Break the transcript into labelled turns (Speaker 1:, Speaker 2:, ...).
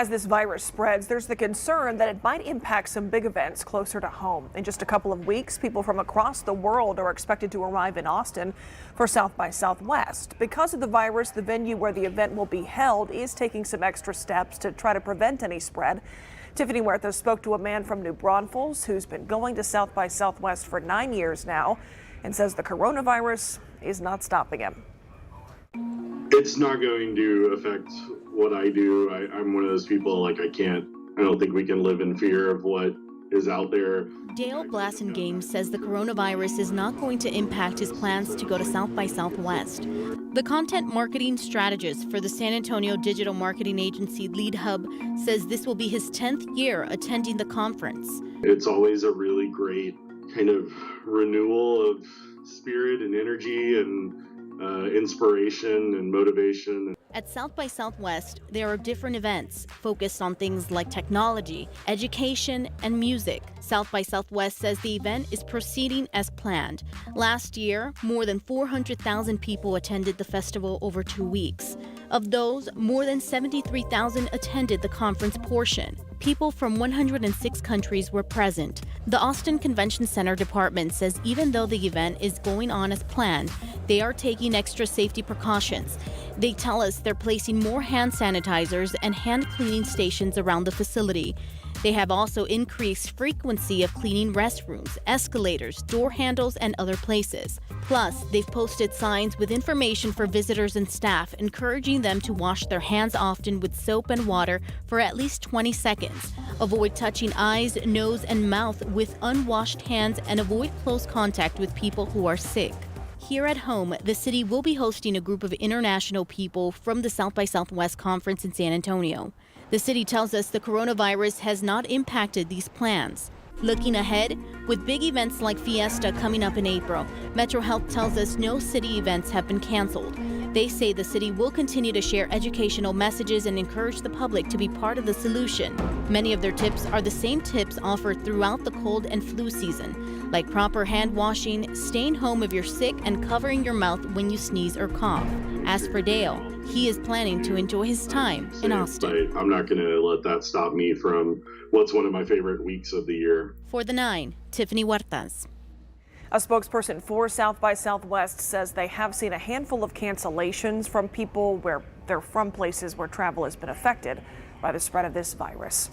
Speaker 1: As this virus spreads, there's the concern that it might impact some big events closer to home. In just a couple of weeks, people from across the world are expected to arrive in Austin for South by Southwest. Because of the virus, the venue where the event will be held is taking some extra steps to try to prevent any spread. Tiffany Huerta spoke to a man from New Braunfels who's been going to South by Southwest for 9 years now and says the coronavirus is not stopping him.
Speaker 2: It's not going to affect what I do. I'm one of those people, I don't think we can live in fear of what is out there.
Speaker 3: Dale Blassingame says the coronavirus is not going to impact his plans to go to South by Southwest. The content marketing strategist for the San Antonio digital marketing agency Lead Hub says this will be his 10th year attending the conference.
Speaker 2: It's always a really great kind of renewal of spirit and energy and inspiration and motivation.
Speaker 3: At South by Southwest, there are different events focused on things like technology, education, and music. South by Southwest says the event is proceeding as planned. Last year, more than 400,000 people attended the festival over 2 weeks. Of those, more than 73,000 attended the conference portion. People from 106 countries were present. The Austin Convention Center department says even though the event is going on as planned, they are taking extra safety precautions. They tell us they're placing more hand sanitizers and hand cleaning stations around the facility. They have also increased frequency of cleaning restrooms, escalators, door handles, and other places. Plus, they've posted signs with information for visitors and staff, encouraging them to wash their hands often with soap and water for at least 20 seconds. Avoid touching eyes, nose, and mouth with unwashed hands, and avoid close contact with people who are sick. Here at home, the city will be hosting a group of international people from the South by Southwest conference in San Antonio. The city tells us the coronavirus has not impacted these plans. Looking ahead, with big events like Fiesta coming up in April, Metro Health tells us no city events have been canceled. They say the city will continue to share educational messages and encourage the public to be part of the solution. Many of their tips are the same tips offered throughout the cold and flu season, like proper hand washing, staying home if you're sick, and covering your mouth when you sneeze or cough. As for Dale, he is planning to enjoy his time in Austin.
Speaker 2: But I'm not going to let that stop me from what's one of my favorite weeks of the year.
Speaker 3: For the 9, Tiffany Huertas.
Speaker 1: A spokesperson for South by Southwest says they have seen a handful of cancellations from people where they're from places where travel has been affected by the spread of this virus.